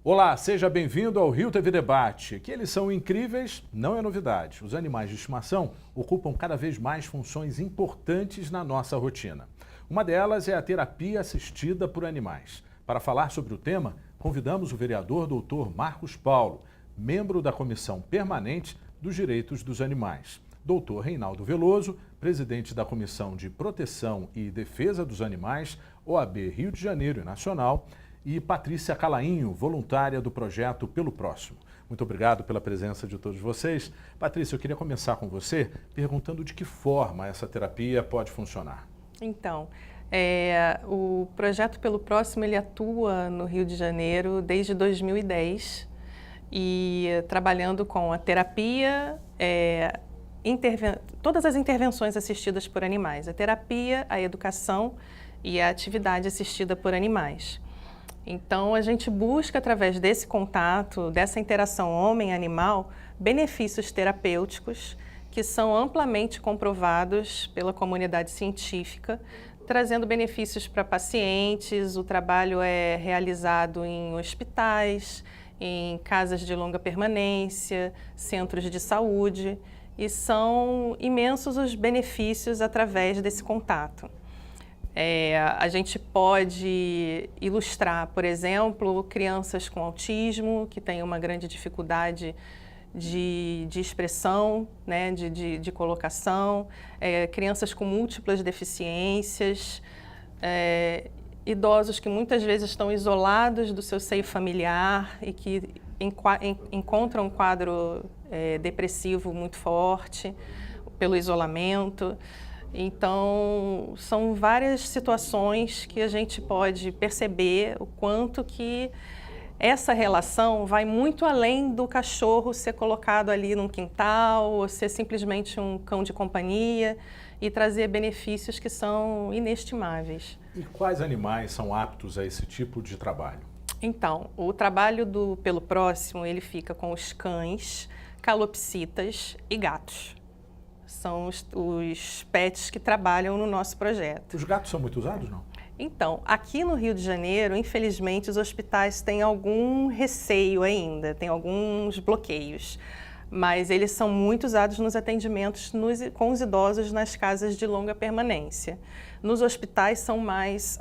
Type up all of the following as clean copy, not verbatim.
Olá, seja bem-vindo ao Rio TV Debate. Que eles são incríveis não é novidade. Os animais de estimação ocupam cada vez mais funções importantes na nossa rotina. Uma delas é a terapia assistida por animais. Para falar sobre o tema, convidamos o vereador Dr. Marcos Paulo, membro da Comissão Permanente dos Direitos dos Animais. Dr. Reinaldo Veloso, presidente da Comissão de Proteção e Defesa dos Animais, OAB Rio de Janeiro e Nacional, e Patrícia Calainho, voluntária do projeto Pelo Próximo. Muito obrigado pela presença de todos vocês. Patrícia, eu queria começar com você perguntando de que forma essa terapia pode funcionar. Então, o projeto Pelo Próximo ele atua no Rio de Janeiro desde 2010 e trabalhando com a terapia, todas as intervenções assistidas por animais, a terapia, a educação e a atividade assistida por animais. Então, a gente busca, através desse contato, dessa interação homem-animal, benefícios terapêuticos que são amplamente comprovados pela comunidade científica, trazendo benefícios para pacientes. O trabalho é realizado em hospitais, em casas de longa permanência, centros de saúde, e são imensos os benefícios através desse contato. A gente pode ilustrar, por exemplo, crianças com autismo, que têm uma grande dificuldade de expressão, né, de colocação, crianças com múltiplas deficiências, idosos que muitas vezes estão isolados do seu seio familiar e que encontram um quadro depressivo muito forte pelo isolamento. Então, são várias situações que a gente pode perceber o quanto que essa relação vai muito além do cachorro ser colocado ali num quintal ou ser simplesmente um cão de companhia e trazer benefícios que são inestimáveis. E quais animais são aptos a esse tipo de trabalho? Então, o trabalho do Pelo Próximo, ele fica com os cães, calopsitas e gatos. São os pets que trabalham no nosso projeto. Os gatos são muito usados, não? Então, aqui no Rio de Janeiro, infelizmente, os hospitais têm algum receio ainda, tem alguns bloqueios. Mas eles são muito usados nos atendimentos com os idosos nas casas de longa permanência. Nos hospitais são mais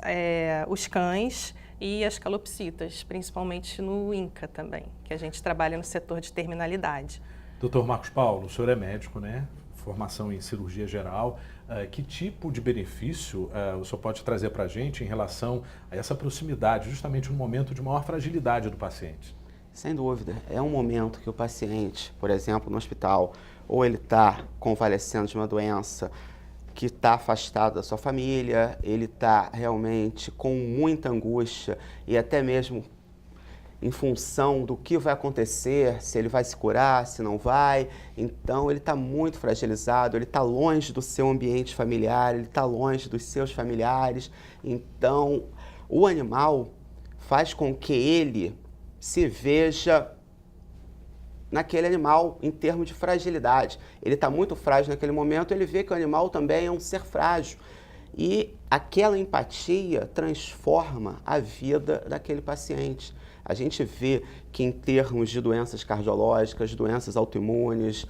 os cães e as calopsitas, principalmente no INCA também, que a gente trabalha no setor de terminalidade. Dr. Marcos Paulo, o senhor é médico, né? Formação em cirurgia geral. Que tipo de benefício o senhor pode trazer para a gente em relação a essa proximidade, justamente no momento de maior fragilidade do paciente? Sem dúvida. É um momento que o paciente, por exemplo, no hospital, ou ele está convalescendo de uma doença que está afastado da sua família, ele está realmente com muita angústia e até mesmo em função do que vai acontecer, se ele vai se curar, se não vai. Então, ele está muito fragilizado, ele está longe do seu ambiente familiar, ele está longe dos seus familiares. Então, o animal faz com que ele se veja naquele animal em termos de fragilidade. Ele está muito frágil naquele momento, ele vê que o animal também é um ser frágil. E aquela empatia transforma a vida daquele paciente. A gente vê que em termos de doenças cardiológicas, doenças autoimunes,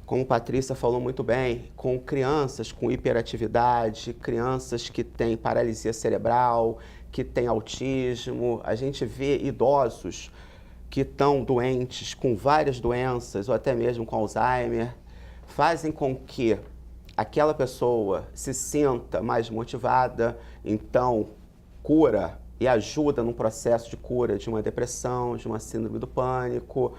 como a Patrícia falou muito bem, com crianças com hiperatividade, crianças que têm paralisia cerebral, que têm autismo, a gente vê idosos que estão doentes com várias doenças ou até mesmo com Alzheimer, fazem com que aquela pessoa se sinta mais motivada, então cura e ajuda no processo de cura de uma depressão, de uma síndrome do pânico.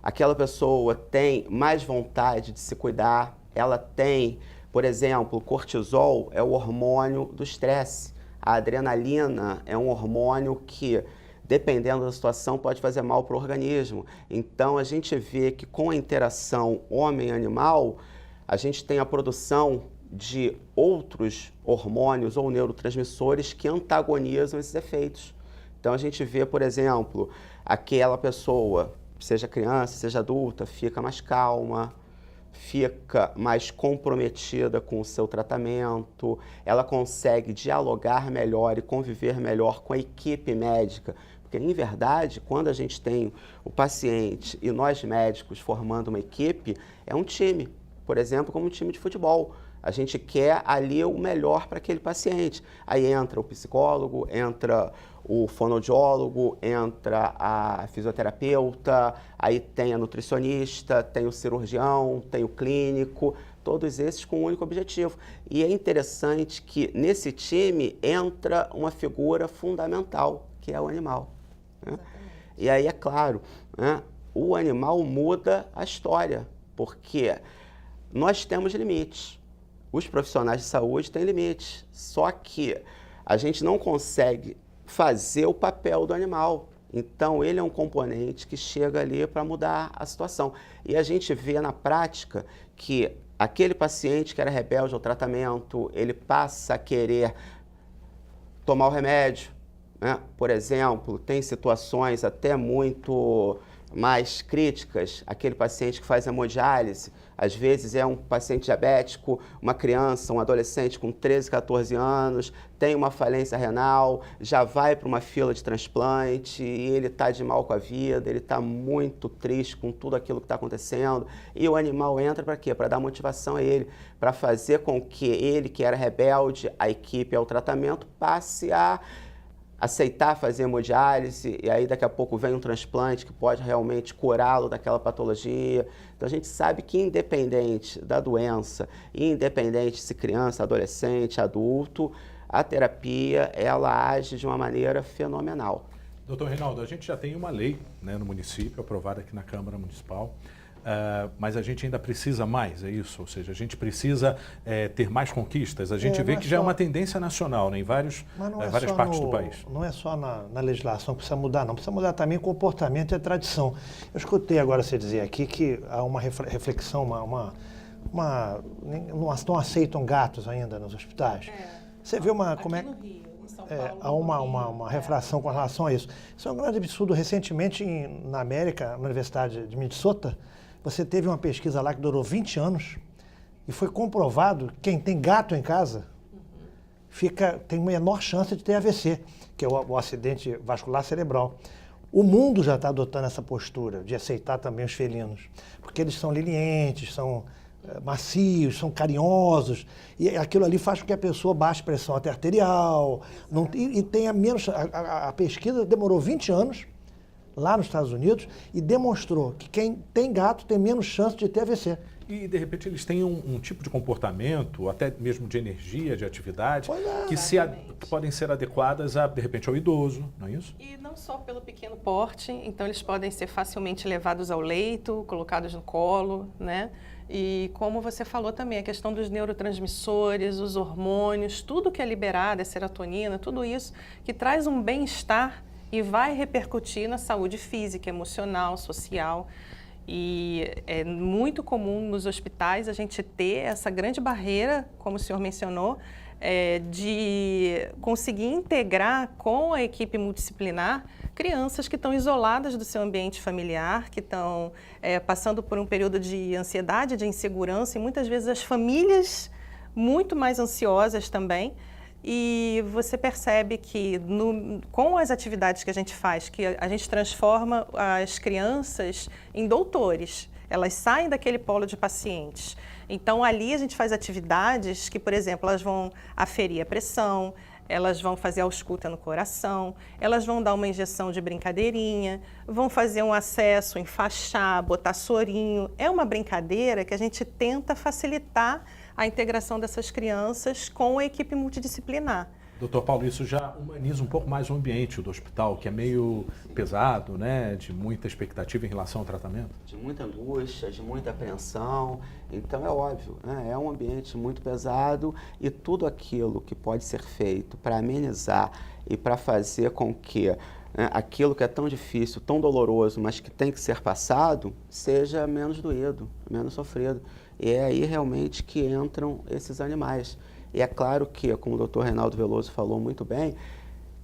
Aquela pessoa tem mais vontade de se cuidar, ela tem, por exemplo, o cortisol é o hormônio do estresse. A adrenalina é um hormônio que, dependendo da situação, pode fazer mal para o organismo. Então, a gente vê que com a interação homem-animal, a gente tem a produção de outros hormônios ou neurotransmissores que antagonizam esses efeitos. Então, a gente vê, por exemplo, aquela pessoa, seja criança, seja adulta, fica mais calma, fica mais comprometida com o seu tratamento, ela consegue dialogar melhor e conviver melhor com a equipe médica, Porque, em verdade, quando a gente tem o paciente e nós médicos formando uma equipe, é um time, por exemplo, como um time de futebol. A gente quer ali o melhor para aquele paciente. Aí entra o psicólogo, entra o fonoaudiólogo, entra a fisioterapeuta, aí tem a nutricionista, tem o cirurgião, tem o clínico, todos esses com um único objetivo. E é interessante que nesse time entra uma figura fundamental, que é o animal. Né? E aí, é claro, né, o animal muda a história, porque nós temos limites. Os profissionais de saúde têm limites, só que a gente não consegue fazer o papel do animal. Então, ele é um componente que chega ali para mudar a situação. E a gente vê na prática que aquele paciente que era rebelde ao tratamento, ele passa a querer tomar o remédio, né? Por exemplo, tem situações até muito mais críticas, aquele paciente que faz hemodiálise, às vezes é um paciente diabético, uma criança, um adolescente com 13, 14 anos, tem uma falência renal, já vai para uma fila de transplante e ele está de mal com a vida, ele está muito triste com tudo aquilo que está acontecendo e o animal entra para quê? Para dar motivação a ele, para fazer com que ele, que era rebelde, a equipe ao tratamento, passe a aceitar fazer hemodiálise e aí daqui a pouco vem um transplante que pode realmente curá-lo daquela patologia. Então a gente sabe que independente da doença, independente se criança, adolescente, adulto, a terapia ela age de uma maneira fenomenal. Doutor Reinaldo, a gente já tem uma lei, né, no município, aprovada aqui na Câmara Municipal, mas a gente ainda precisa mais, é isso? Ou seja, a gente precisa ter mais conquistas. A gente vê que já é uma tendência nacional, né, em várias partes do país. Não é só na legislação que precisa mudar, não. Precisa mudar também o comportamento e a tradição. Eu escutei agora você dizer aqui que há uma reflexão, não aceitam gatos ainda nos hospitais. Você vê como é... No Rio, em São há uma refração com relação a isso. Isso é um grande absurdo. Recentemente, na América, na Universidade de Minnesota, você teve uma pesquisa lá que durou 20 anos e foi comprovado que quem tem gato em casa tem menor chance de ter AVC, que é o acidente vascular cerebral. O mundo já está adotando essa postura de aceitar também os felinos, porque eles são lenientes, são macios, são carinhosos, e aquilo ali faz com que a pessoa baixe pressão arterial, e tenha menos... A pesquisa demorou 20 anos, lá nos Estados Unidos, e demonstrou que quem tem gato tem menos chance de ter AVC. E, de repente, eles têm um tipo de comportamento, até mesmo de energia, de atividade, que podem ser adequadas, de repente, ao idoso, não é isso? E não só pelo pequeno porte, então eles podem ser facilmente levados ao leito, colocados no colo, né? E como você falou também, a questão dos neurotransmissores, os hormônios, tudo que é liberado, a serotonina, tudo isso que traz um bem-estar e vai repercutir na saúde física, emocional, social. E é muito comum nos hospitais a gente ter essa grande barreira, como o senhor mencionou, de conseguir integrar com a equipe multidisciplinar crianças que estão isoladas do seu ambiente familiar, que estão passando por um período de ansiedade, de insegurança, e muitas vezes as famílias muito mais ansiosas também. E você percebe que com as atividades que a gente faz, que a gente transforma as crianças em doutores, elas saem daquele polo de pacientes. Então ali a gente faz atividades que, por exemplo, elas vão aferir a pressão, elas vão fazer a ausculta no coração, elas vão dar uma injeção de brincadeirinha, vão fazer um acesso, enfaixar, botar sorinho. É uma brincadeira que a gente tenta facilitar a integração dessas crianças com a equipe multidisciplinar. Doutor Paulo, isso já humaniza um pouco mais o ambiente do hospital, que é meio pesado, né? De muita expectativa em relação ao tratamento. De muita angústia, de muita apreensão. Então é óbvio, né? É um ambiente muito pesado e tudo aquilo que pode ser feito para amenizar e para fazer com que aquilo que é tão difícil, tão doloroso, mas que tem que ser passado, seja menos doído, menos sofrido. E é aí realmente que entram esses animais. E é claro que, como o Dr. Reinaldo Veloso falou muito bem,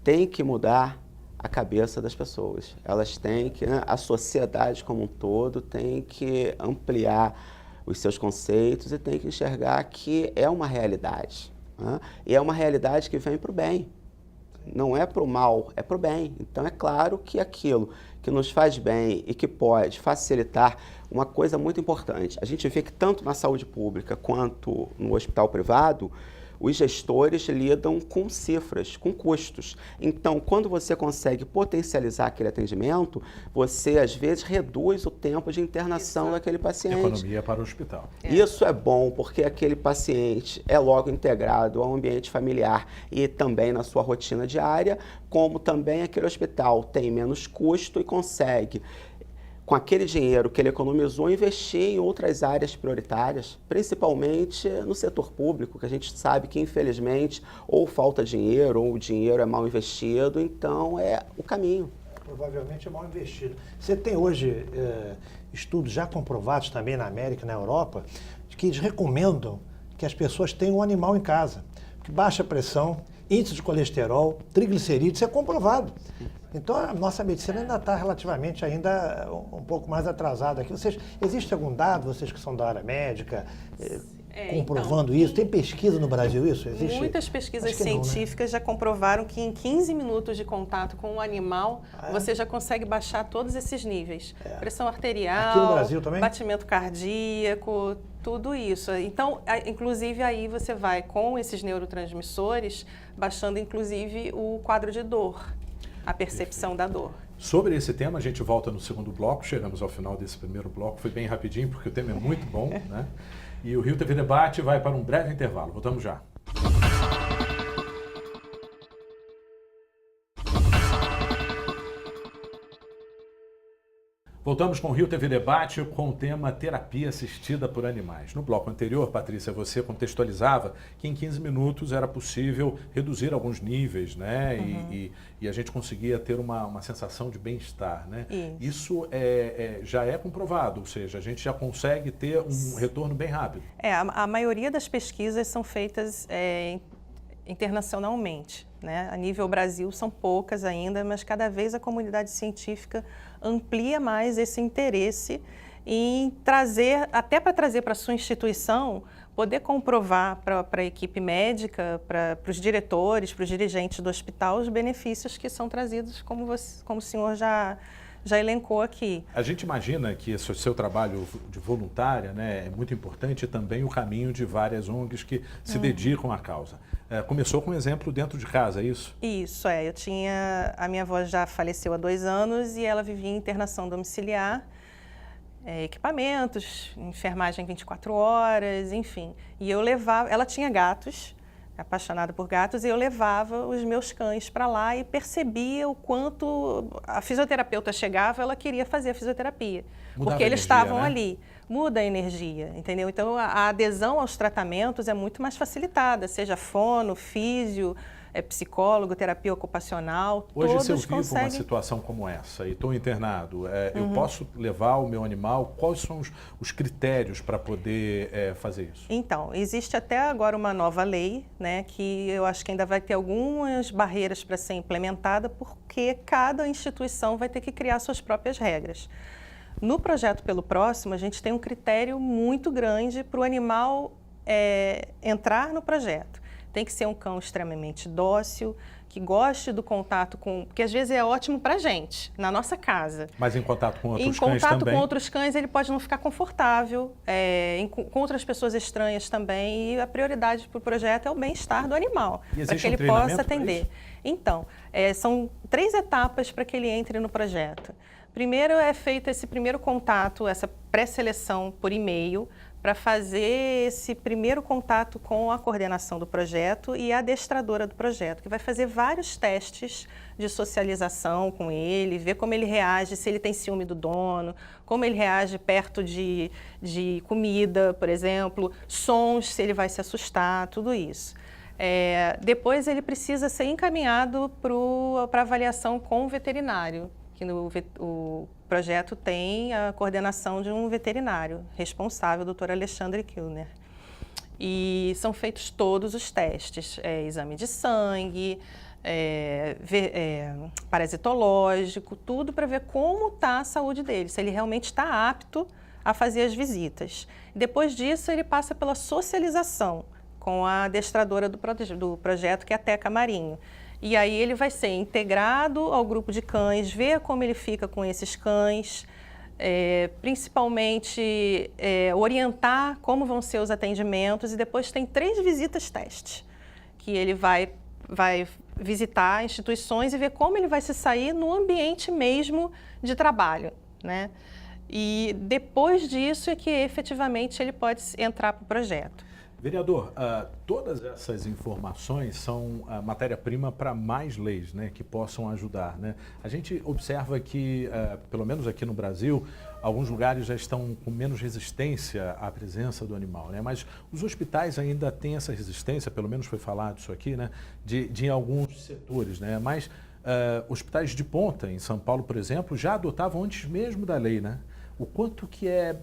tem que mudar a cabeça das pessoas. Elas têm que, a sociedade como um todo tem que ampliar os seus conceitos e tem que enxergar que é uma realidade. Né? E é uma realidade que vem para o bem. não é para o mal, é para o bem. Então é claro que aquilo que nos faz bem e que pode facilitar uma coisa muito importante. A gente vê que tanto na saúde pública quanto no hospital privado, os gestores lidam com cifras, com custos. Então, quando você consegue potencializar aquele atendimento, você, às vezes, reduz o tempo de internação daquele paciente. Economia para o hospital. Isso é bom, porque aquele paciente é logo integrado ao ambiente familiar e também na sua rotina diária, como também aquele hospital tem menos custo e consegue, com aquele dinheiro que ele economizou, investir em outras áreas prioritárias, principalmente no setor público, que a gente sabe que, infelizmente, ou falta dinheiro, ou o dinheiro é mal investido, então é o caminho. Provavelmente é mal investido. Você tem hoje estudos já comprovados também na América e na Europa, que eles recomendam que as pessoas tenham um animal em casa, porque baixa pressão, índice de colesterol, triglicerídeos, isso é comprovado. Então, a nossa medicina ainda está relativamente ainda um pouco mais atrasada aqui. Existe algum dado, vocês que são da área médica, comprovando isso? Tem pesquisa no Brasil isso? Existe? Muitas pesquisas científicas já comprovaram que em 15 minutos de contato com o animal, você já consegue baixar todos esses níveis. Pressão arterial, aqui no Brasil também? Batimento cardíaco, tudo isso. Então, inclusive, aí você vai com esses neurotransmissores, baixando inclusive o quadro de dor, a percepção da dor. Sobre esse tema, a gente volta no segundo bloco. Chegamos ao final desse primeiro bloco. Foi bem rapidinho, porque o tema é muito bom, né? E o Rio TV Debate vai para um breve intervalo. Voltamos já. Voltamos com o Rio TV Debate com o tema terapia assistida por animais. No bloco anterior, Patrícia, você contextualizava que em 15 minutos era possível reduzir alguns níveis, né? E a gente conseguia ter uma sensação de bem-estar, né? Isso já é comprovado, ou seja, a gente já consegue ter um retorno bem rápido. A maioria das pesquisas são feitas internacionalmente, né? A nível Brasil são poucas ainda, mas cada vez a comunidade científica amplia mais esse interesse em trazer, até para trazer para a sua instituição, poder comprovar para a equipe médica, para os diretores, para os dirigentes do hospital, os benefícios que são trazidos, como o senhor já elencou aqui. A gente imagina que esse seu trabalho de voluntária, né, é muito importante e também o caminho de várias ONGs que se dedicam à causa. Começou com um exemplo dentro de casa, é isso? Isso, a minha avó já faleceu há 2 anos e ela vivia em internação domiciliar, equipamentos, enfermagem 24 horas, enfim. E eu levava, ela tinha gatos, apaixonada por gatos, e eu levava os meus cães para lá e percebia o quanto a fisioterapeuta chegava, ela queria fazer a fisioterapia, porque eles estavam ali. Muda a energia, entendeu? Então, a adesão aos tratamentos é muito mais facilitada, seja fono, físio, psicólogo, terapia ocupacional, hoje, todos se eu vivo conseguem... uma situação como essa e estou internado, eu posso levar o meu animal? Quais são os critérios para poder fazer isso? Então, existe até agora uma nova lei, né, que eu acho que ainda vai ter algumas barreiras para ser implementada, porque cada instituição vai ter que criar suas próprias regras. No projeto Pelo Próximo, a gente tem um critério muito grande para o animal entrar no projeto. Tem que ser um cão extremamente dócil, que goste do contato com... Porque às vezes é ótimo para a gente, na nossa casa. Mas em contato com outros cães também? Em contato com outros cães, ele pode não ficar confortável, com outras pessoas estranhas também. E a prioridade para o projeto é o bem-estar do animal, para que ele possa atender. Então, são 3 etapas para que ele entre no projeto. Primeiro é feito esse primeiro contato, essa pré-seleção por e-mail, para fazer esse primeiro contato com a coordenação do projeto e a adestradora do projeto, que vai fazer vários testes de socialização com ele, ver como ele reage, se ele tem ciúme do dono, como ele reage perto de comida, por exemplo, sons, se ele vai se assustar, tudo isso. Depois ele precisa ser encaminhado para avaliação com o veterinário, que o projeto tem a coordenação de um veterinário responsável, o Dr. Alexandre Kilner. E são feitos todos os testes, exame de sangue, parasitológico, tudo para ver como está a saúde dele, se ele realmente está apto a fazer as visitas. Depois disso, ele passa pela socialização com a adestradora do projeto, que é a Teca Marinho. E aí ele vai ser integrado ao grupo de cães, ver como ele fica com esses cães, principalmente orientar como vão ser os atendimentos, e depois tem 3 visitas teste, que ele vai visitar instituições e ver como ele vai se sair no ambiente mesmo de trabalho, né? E depois disso é que efetivamente ele pode entrar para o projeto. Vereador, todas essas informações são a matéria-prima para mais leis, né, que possam ajudar, né? A gente observa que, pelo menos aqui no Brasil, alguns lugares já estão com menos resistência à presença do animal, né? Mas os hospitais ainda têm essa resistência, pelo menos foi falado isso aqui, né, de alguns setores, né? Mas hospitais de ponta, em São Paulo, por exemplo, já adotavam antes mesmo da lei, né? O quanto que é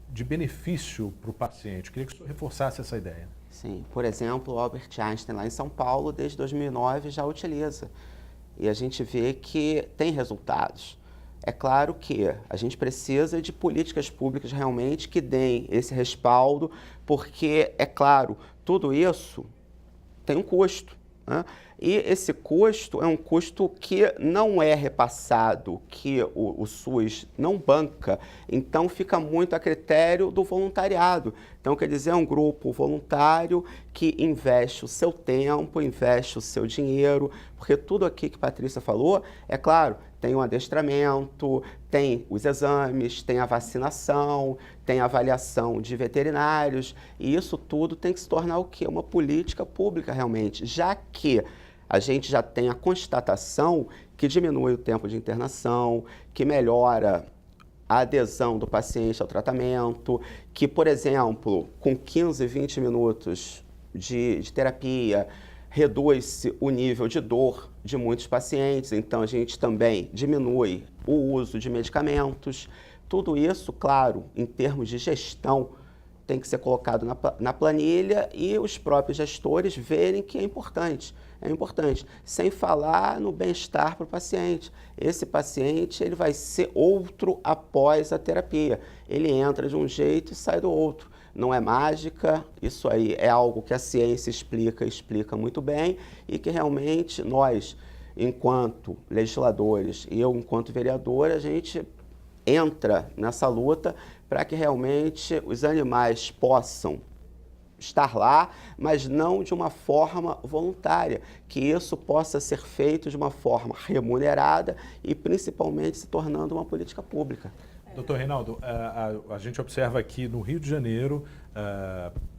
de benefício para o paciente? Queria que o senhor reforçasse essa ideia. Sim, por exemplo, o Albert Einstein lá em São Paulo, desde 2009 já utiliza. E a gente vê que tem resultados. É claro que a gente precisa de políticas públicas realmente que deem esse respaldo, porque, é claro, tudo isso tem um custo, né? E esse custo é um custo que não é repassado, que o SUS não banca, então fica muito a critério do voluntariado. Então, quer dizer, é um grupo voluntário que investe o seu tempo, investe o seu dinheiro, porque tudo aqui que a Patrícia falou, é claro, tem o adestramento, tem os exames, tem a vacinação, tem a avaliação de veterinários, e isso tudo tem que se tornar o quê? Uma política pública realmente, já que a gente já tem a constatação que diminui o tempo de internação, que melhora a adesão do paciente ao tratamento, que, por exemplo, com 15, 20 minutos de terapia, reduz-se o nível de dor de muitos pacientes, então a gente também diminui o uso de medicamentos. Tudo isso, claro, em termos de gestão, tem que ser colocado na planilha e os próprios gestores verem que é importante, sem falar no bem-estar para o paciente. Esse paciente ele vai ser outro após a terapia, ele entra de um jeito e sai do outro. Não é mágica, isso aí é algo que a ciência explica muito bem e que realmente nós, enquanto legisladores e eu, enquanto vereador, a gente entra nessa luta para que realmente os animais possam estar lá, mas não de uma forma voluntária, que isso possa ser feito de uma forma remunerada e principalmente se tornando uma política pública. Doutor Reinaldo, a gente observa aqui no Rio de Janeiro,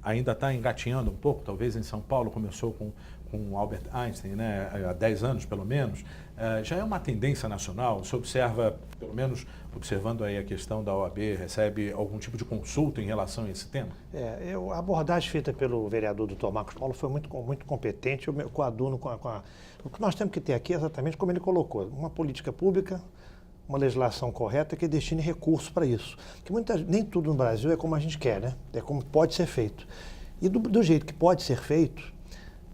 ainda está engatinhando um pouco, talvez em São Paulo começou com Albert Einstein, né, há 10 anos pelo menos, já é uma tendência nacional? Você observa, pelo menos observando aí a questão da OAB, recebe algum tipo de consulta em relação a esse tema? A abordagem feita pelo vereador Dr. Marcos Paulo foi muito competente, eu coaduno com o que nós temos que ter aqui é exatamente como ele colocou, uma política pública, uma legislação correta que destine recursos para isso. Porque nem tudo no Brasil é como a gente quer, né? É como pode ser feito. E do jeito que pode ser feito,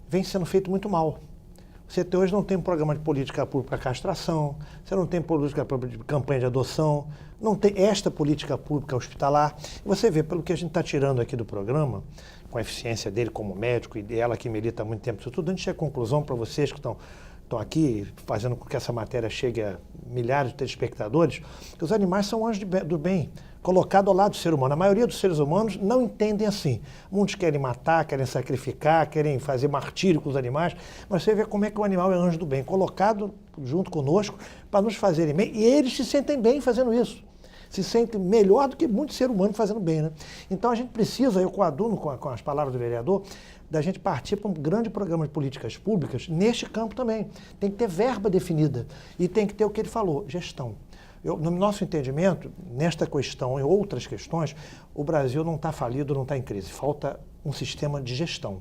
vem sendo feito muito mal. Você hoje não tem um programa de política pública para castração, você não tem política pública de campanha de adoção, não tem esta política pública hospitalar. E você vê, pelo que a gente está tirando aqui do programa, com a eficiência dele como médico e ela que milita há muito tempo isso tudo, a gente chega à conclusão para vocês que estão aqui fazendo com que essa matéria chegue a milhares de telespectadores, que os animais são anjos do bem, colocados ao lado do ser humano. A maioria dos seres humanos não entendem assim. Muitos querem matar, querem sacrificar, querem fazer martírio com os animais, mas você vê como é que o animal é anjo do bem, colocado junto conosco para nos fazerem bem, e eles se sentem bem fazendo isso. Se sentem melhor do que muito ser humano fazendo bem, né? Então a gente precisa, eu coaduno com as palavras do vereador, da gente partir para um grande programa de políticas públicas neste campo também. Tem que ter verba definida e tem que ter o que ele falou, gestão. No nosso entendimento, nesta questão e outras questões, o Brasil não está falido, não está em crise. Falta um sistema de gestão,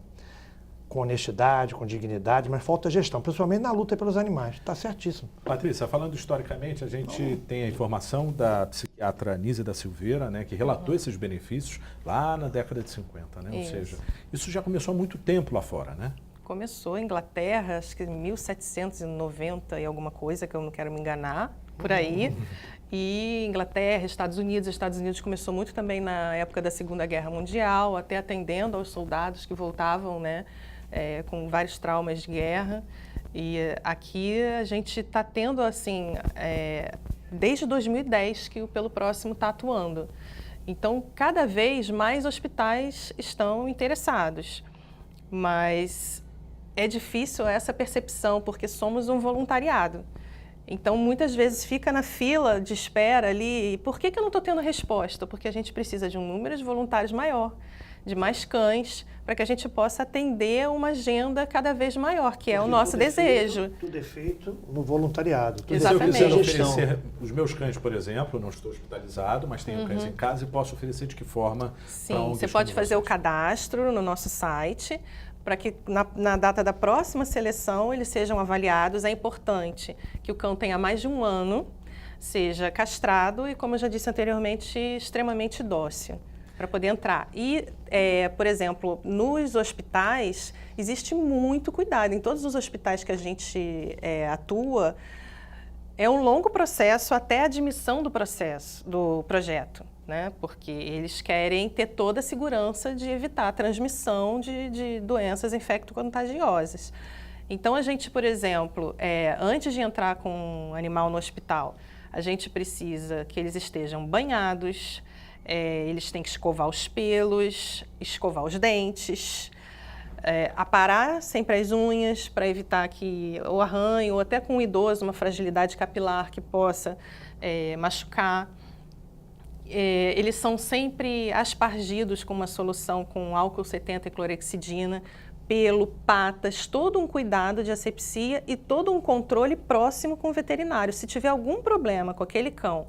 com honestidade, com dignidade, mas falta gestão, principalmente na luta pelos animais. Está certíssimo. Patrícia, falando historicamente, a gente tem a informação da psiquiatra Nízia da Silveira, né, que relatou esses benefícios lá na década de 50, né? Ou seja, isso já começou há muito tempo lá fora, né? Começou em Inglaterra, acho que em 1790 e alguma coisa, que eu não quero me enganar, por aí. E Inglaterra, Estados Unidos começou muito também na época da Segunda Guerra Mundial, até atendendo aos soldados que voltavam, né, com vários traumas de guerra. E aqui a gente está tendo, assim, desde 2010 que o Pelo Próximo está atuando. Então, cada vez mais hospitais estão interessados, mas é difícil essa percepção, porque somos um voluntariado. Então, muitas vezes fica na fila de espera ali. E por que eu não estou tendo resposta? Porque a gente precisa de um número de voluntários maior, de mais cães, para que a gente possa atender uma agenda cada vez maior, que é o nosso desejo. Tudo é feito no voluntariado. Exatamente. Se eu quiser oferecer os meus cães, por exemplo, não estou hospitalizado, mas tenho cães em casa e posso oferecer de que forma? Sim, você pode fazer o cadastro no nosso site, para que na data da próxima seleção eles sejam avaliados. É importante que o cão tenha mais de 1 ano, seja castrado e, como eu já disse anteriormente, extremamente dócil, para poder entrar. E, por exemplo, nos hospitais existe muito cuidado. Em todos os hospitais que a gente atua, é um longo processo até a admissão do projeto, né? Porque eles querem ter toda a segurança de evitar a transmissão de doenças infecto-contagiosas. Então, a gente, por exemplo, antes de entrar com um animal no hospital, a gente precisa que eles estejam banhados, eles têm que escovar os pelos, escovar os dentes, aparar sempre as unhas para evitar que o arranho, ou até com um idoso, uma fragilidade capilar que possa machucar. Eles são sempre aspargidos com uma solução com álcool 70 e clorexidina, pelo, patas, todo um cuidado de asepsia e todo um controle próximo com o veterinário. Se tiver algum problema com aquele cão,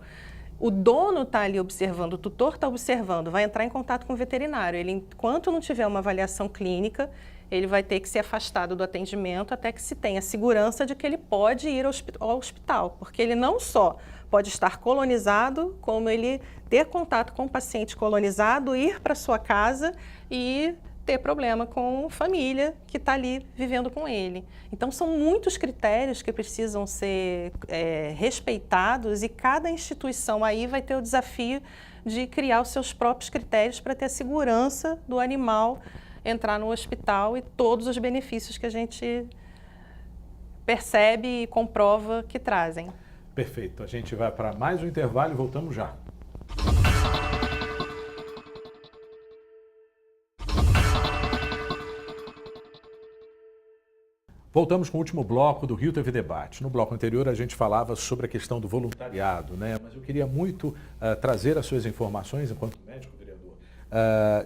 o dono está ali observando, o tutor está observando, vai entrar em contato com o veterinário. Ele, enquanto não tiver uma avaliação clínica, ele vai ter que ser afastado do atendimento até que se tenha segurança de que ele pode ir ao hospital, porque ele não só pode estar colonizado, como ele ter contato com o paciente colonizado, ir para sua casa e ter problema com a família que está ali vivendo com ele. Então, são muitos critérios que precisam ser respeitados, e cada instituição aí vai ter o desafio de criar os seus próprios critérios para ter a segurança do animal entrar no hospital e todos os benefícios que a gente percebe e comprova que trazem. Perfeito. A gente vai para mais um intervalo e voltamos já. Voltamos com o último bloco do Rio TV Debate. No bloco anterior a gente falava sobre a questão do voluntariado, né? Mas eu queria muito trazer as suas informações, enquanto médico, vereador,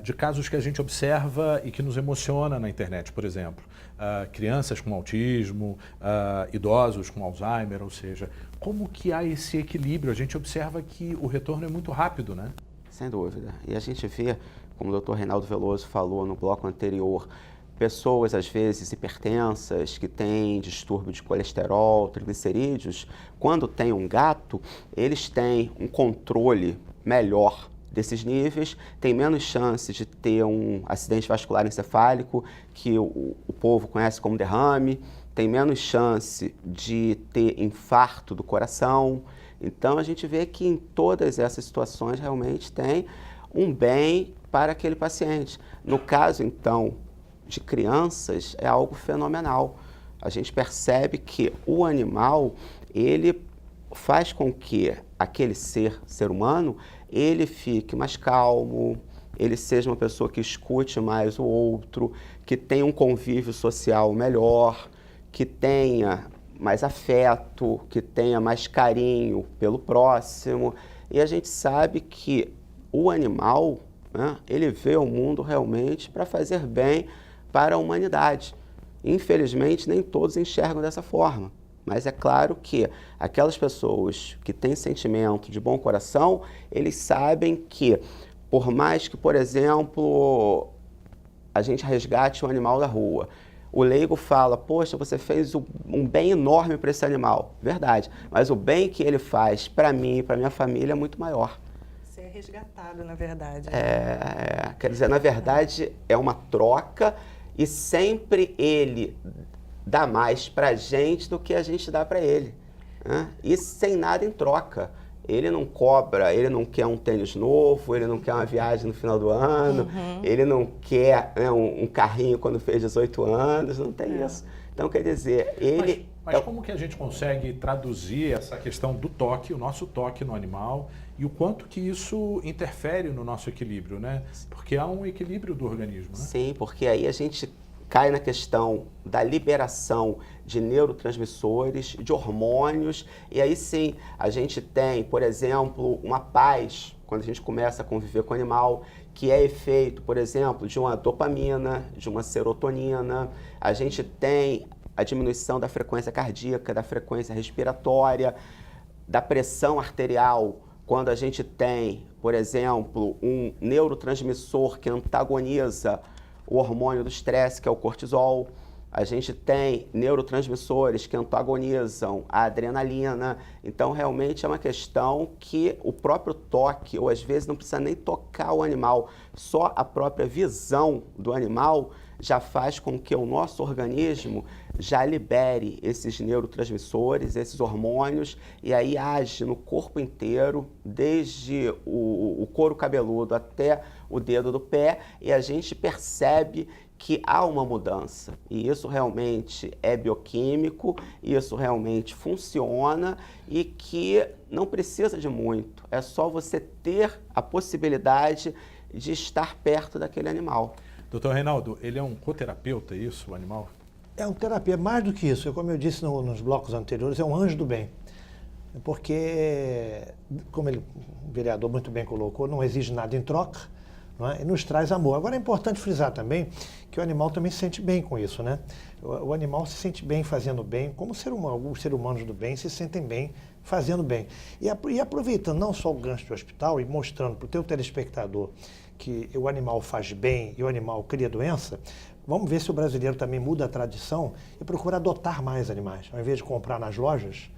de casos que a gente observa e que nos emociona na internet, por exemplo. Crianças com autismo, idosos com Alzheimer, ou seja, como que há esse equilíbrio? A gente observa que o retorno é muito rápido, né? Sem dúvida. E a gente vê, como o Dr. Reinaldo Veloso falou no bloco anterior, pessoas, às vezes, hipertensas, que têm distúrbio de colesterol, triglicerídeos, quando tem um gato, eles têm um controle melhor desses níveis, tem menos chance de ter um acidente vascular encefálico, que o povo conhece como derrame, tem menos chance de ter infarto do coração. Então, a gente vê que em todas essas situações realmente tem um bem para aquele paciente. No caso, então, de crianças, é algo fenomenal. A gente percebe que o animal, ele faz com que aquele ser humano, ele fique mais calmo, ele seja uma pessoa que escute mais o outro, que tenha um convívio social melhor, que tenha mais afeto, que tenha mais carinho pelo próximo. E a gente sabe que o animal, né, ele vê o mundo realmente para fazer bem para a humanidade. Infelizmente, nem todos enxergam dessa forma. Mas é claro que aquelas pessoas que têm sentimento de bom coração, eles sabem que, por mais que, por exemplo, a gente resgate um animal da rua, o leigo fala, poxa, você fez um bem enorme para esse animal. Verdade, mas o bem que ele faz para mim e para minha família é muito maior. Você é resgatado, na verdade. Quer dizer, na verdade, é uma troca e sempre ele dá mais para a gente do que a gente dá para ele, né? E sem nada em troca. Ele não cobra, ele não quer um tênis novo, ele não quer uma viagem no final do ano, ele não quer, né, um carrinho quando fez 18 anos, não tem isso. Então, quer dizer, ele... Mas como que a gente consegue traduzir essa questão do toque, o nosso toque no animal, e o quanto que isso interfere no nosso equilíbrio, né? Porque há um equilíbrio do organismo, né? Sim, porque aí a gente cai na questão da liberação de neurotransmissores, de hormônios, e aí sim a gente tem, por exemplo, uma paz quando a gente começa a conviver com o animal, que é efeito, por exemplo, de uma dopamina, de uma serotonina. A gente tem a diminuição da frequência cardíaca, da frequência respiratória, da pressão arterial, quando a gente tem, por exemplo, um neurotransmissor que antagoniza o hormônio do estresse, que é o cortisol. A gente tem neurotransmissores que antagonizam a adrenalina. Então, realmente é uma questão que o próprio toque, ou às vezes não precisa nem tocar o animal, só a própria visão do animal já faz com que o nosso organismo já libere esses neurotransmissores, esses hormônios, e aí age no corpo inteiro, desde o couro cabeludo até o dedo do pé, e a gente percebe que há uma mudança, e isso realmente é bioquímico, isso realmente funciona e que não precisa de muito, é só você ter a possibilidade de estar perto daquele animal. Doutor Reinaldo, ele é um coterapeuta, é isso, o animal? É um terapeuta, mais do que isso, como eu disse nos blocos anteriores, é um anjo do bem. Porque, como o vereador muito bem colocou, não exige nada em troca, não é? E nos traz amor. Agora é importante frisar também que o animal também se sente bem com isso, né? O animal se sente bem fazendo bem, como os seres humanos do bem se sentem bem fazendo bem. E aproveitando não só o gancho do hospital e mostrando para o teu telespectador que o animal faz bem e o animal cria doença, vamos ver se o brasileiro também muda a tradição e procura adotar mais animais. Ao invés de comprar nas lojas,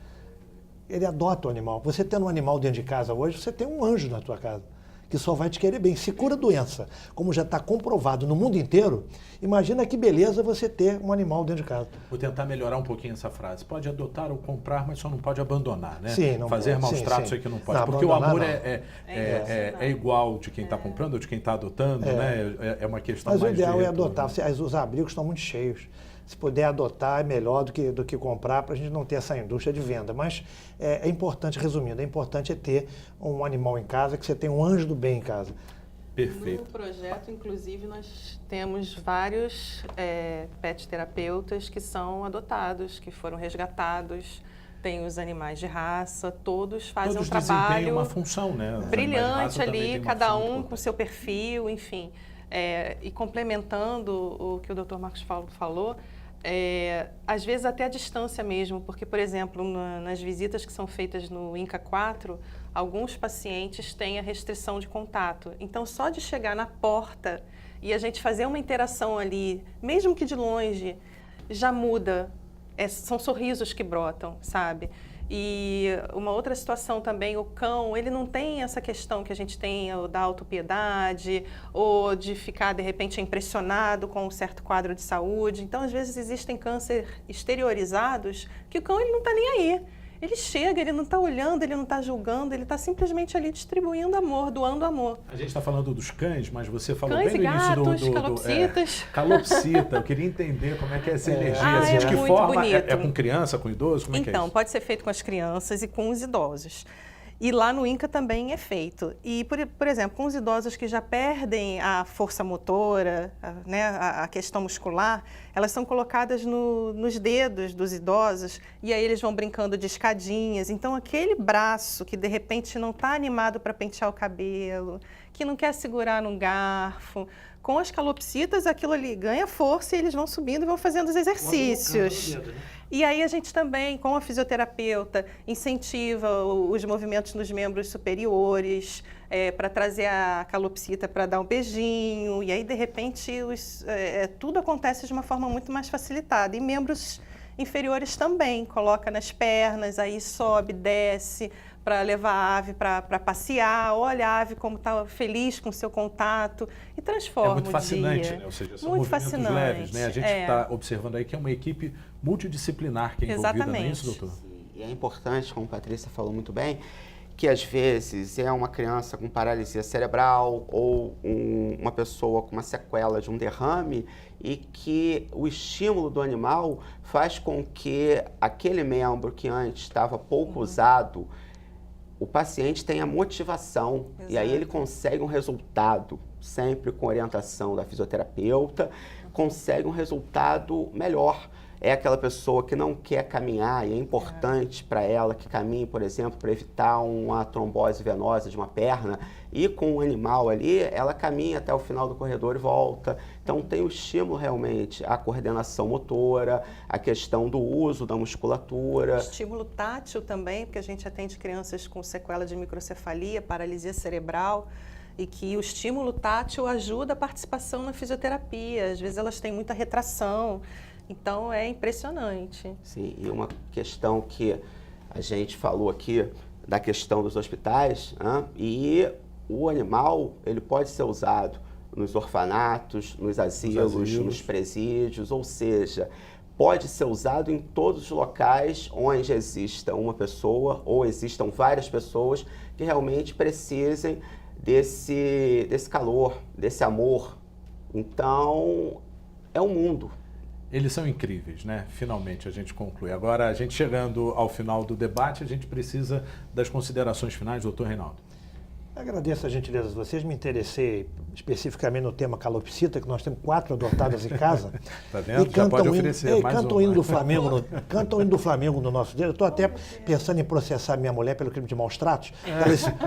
ele adota o animal. Você tendo um animal dentro de casa hoje, você tem um anjo na tua casa, que só vai te querer bem. Se cura doença, como já está comprovado no mundo inteiro, imagina que beleza você ter um animal dentro de casa. Vou tentar melhorar um pouquinho essa frase. Pode adotar ou comprar, mas só não pode abandonar, né? Sim, não fazer pode. maus Sim, tratos sim. aí que não pode. Não, porque o amor não. é igual de quem está comprando ou de quem está adotando, né? É uma questão Mas mais o ideal de é adotar. né? Os abrigos estão muito cheios. Se puder adotar, é melhor do que comprar, para a gente não ter essa indústria de venda. Mas é importante, resumindo, é importante ter um animal em casa, que você tem um anjo do bem em casa. Perfeito. No projeto, inclusive, nós temos vários pet terapeutas que são adotados, que foram resgatados. Tem os animais de raça, todos fazem Todos um trabalho desempenham uma função, né? Os animais de brilhante raça também têm ali, uma cada função um com importante. seu perfil, enfim. E complementando o que o Dr. Marcos falou, às vezes até a distância mesmo, porque, por exemplo, nas visitas que são feitas no INCA 4, alguns pacientes têm a restrição de contato. Então, só de chegar na porta e a gente fazer uma interação ali, mesmo que de longe, já muda. São sorrisos que brotam, sabe? E uma outra situação também, o cão, ele não tem essa questão que a gente tem da autopiedade ou de ficar, de repente, impressionado com um certo quadro de saúde. Então, às vezes, existem cânceres exteriorizados que o cão ele não está nem aí. Ele chega, ele não está olhando, ele não está julgando, ele está simplesmente ali distribuindo amor, doando amor. A gente está falando dos cães, mas você falou Cães bem no e gatos, início calopsitas. Calopsita. Eu queria entender como é que é essa energia. Assim, é de que muito forma? bonito. É com criança, com idoso? Como é que é Então, isso? pode ser feito com as crianças e com os idosos. E lá no INCA também é feito. E, por exemplo, com os idosos que já perdem a força motora, a questão muscular, elas são colocadas nos dedos dos idosos e aí eles vão brincando de escadinhas. Então, aquele braço que, de repente, não está animado para pentear o cabelo, que não quer segurar num garfo, com as calopsitas, aquilo ali ganha força e eles vão subindo e vão fazendo os exercícios. E aí a gente também, com a fisioterapeuta, incentiva os movimentos nos membros superiores, para trazer a calopsita para dar um beijinho. E aí, de repente, tudo acontece de uma forma muito mais facilitada. E membros inferiores também, coloca nas pernas, aí sobe, desce, para levar a ave para passear, olha a ave como está feliz com o seu contato e transforma o dia. É muito fascinante, né? Ou seja, são muito movimentos fascinante. leves, né? A gente está observando aí que é uma equipe multidisciplinar que é envolvida, não é isso, doutor? E é importante, como a Patrícia falou muito bem, que às vezes é uma criança com paralisia cerebral ou uma pessoa com uma sequela de um derrame e que o estímulo do animal faz com que aquele membro que antes estava pouco usado, o paciente tenha motivação. Exato. E aí ele consegue um resultado, sempre com orientação da fisioterapeuta, consegue um resultado melhor. É aquela pessoa que não quer caminhar e é importante para ela que caminhe, por exemplo, para evitar uma trombose venosa de uma perna, e com o animal ali, ela caminha até o final do corredor e volta. Então tem o estímulo realmente, a coordenação motora, a questão do uso da musculatura. O estímulo tátil também, porque a gente atende crianças com sequela de microcefalia, paralisia cerebral, e que o estímulo tátil ajuda a participação na fisioterapia. Às vezes elas têm muita retração. Então, é impressionante. Sim, e uma questão que a gente falou aqui, da questão dos hospitais, né? E o animal, ele pode ser usado nos orfanatos, nos asilos, nos presídios, ou seja, pode ser usado em todos os locais onde exista uma pessoa ou existam várias pessoas que realmente precisem desse calor, desse amor. Então, é um mundo. Eles são incríveis, né? Finalmente a gente conclui. Agora, a gente chegando ao final do debate, a gente precisa das considerações finais, doutor Reinaldo. Agradeço a gentileza de vocês. Me interessei especificamente no tema calopsita, que nós temos 4 adotadas em casa. Tá vendo? E já pode oferecer mais cantam o hino do Flamengo, cantam o hino do Flamengo no nosso dedo. Eu estou até pensando em processar minha mulher pelo crime de maus tratos,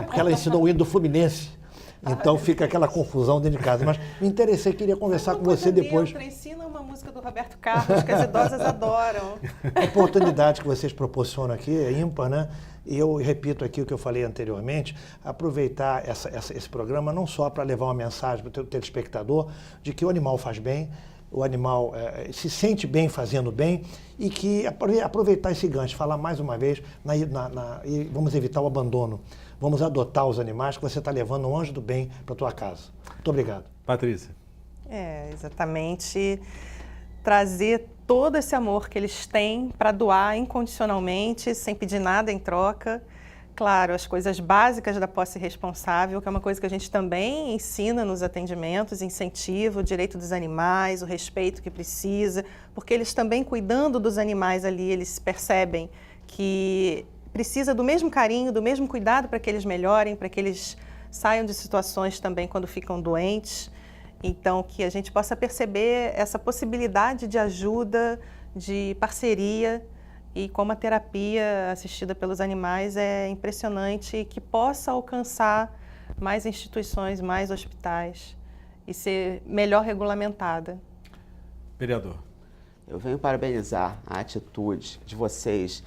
porque ela ensinou o hino do Fluminense. Então fica aquela confusão dentro de casa. Mas me interessei, queria conversar com você depois. Ensina uma música do Roberto Carlos, que as idosas adoram. A oportunidade que vocês proporcionam aqui é ímpar, né? E eu repito aqui o que eu falei anteriormente, aproveitar esse programa não só para levar uma mensagem para o telespectador de que o animal faz bem, o animal se sente bem fazendo bem, e que aproveitar esse gancho, falar mais uma vez, e vamos evitar o abandono. Vamos adotar os animais, que você está levando um anjo do bem para a tua casa. Muito obrigado. Patrícia. Exatamente. Trazer todo esse amor que eles têm para doar incondicionalmente, sem pedir nada em troca. Claro, as coisas básicas da posse responsável, que é uma coisa que a gente também ensina nos atendimentos, incentiva o direito dos animais, o respeito que precisa, porque eles também, cuidando dos animais ali, eles percebem que precisa do mesmo carinho, do mesmo cuidado para que eles melhorem, para que eles saiam de situações também quando ficam doentes. Então, que a gente possa perceber essa possibilidade de ajuda, de parceria, e como a terapia assistida pelos animais é impressionante, e que possa alcançar mais instituições, mais hospitais e ser melhor regulamentada. Vereador. Eu venho parabenizar a atitude de vocês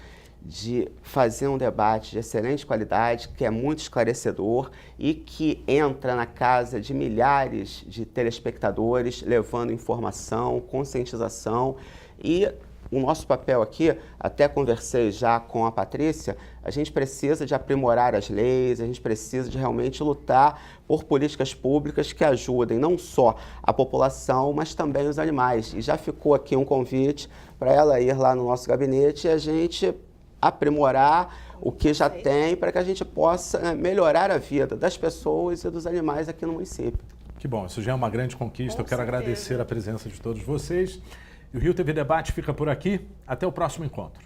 de fazer um debate de excelente qualidade, que é muito esclarecedor e que entra na casa de milhares de telespectadores, levando informação, conscientização. E o nosso papel aqui, até conversei já com a Patrícia, a gente precisa de aprimorar as leis, a gente precisa de realmente lutar por políticas públicas que ajudem não só a população, mas também os animais. E já ficou aqui um convite para ela ir lá no nosso gabinete e a gente aprimorar o que já tem, para que a gente possa melhorar a vida das pessoas e dos animais aqui no município. Que bom, isso já é uma grande conquista. Eu quero agradecer a presença de todos vocês. E o Rio TV Debate fica por aqui. Até o próximo encontro.